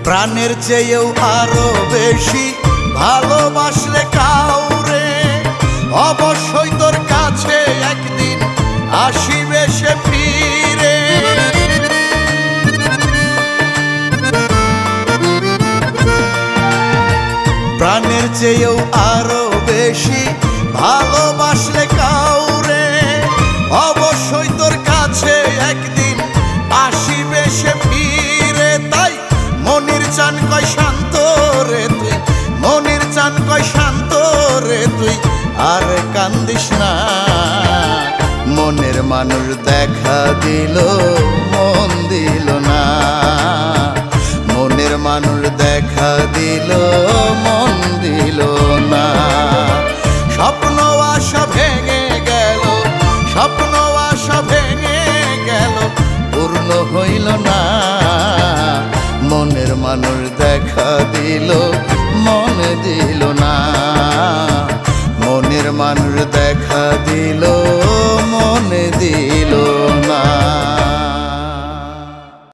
প্রাণের চেয়েও আরো বেশি ভালোবাসলে কাউরে অবশ্যই তোর কাছে একদিন আসিবে সে ফিরে। প্রাণের চেয়েও আরো বেশি ভালোবাসলে কাউরে অবশ্যই তোর কাছে একদিন আসিবে সে ফিরে। তাই মনির চান কয় শান্ত রে তুই, মনির চান কয় শান্ত রে তুই আর কান্দিস না। মনের মানুষ দেখা দিল মন দিল না, মনের মানুষ দেখা দিল মন দিল না। স্বপ্ন আশা ভেঙে গেল, স্বপ্ন আশা ভেঙে গেল, পূর্ণ হইল না। মনের মানুষ দেখা দিল মন দিল না, মনের মানুষ দেখা দিল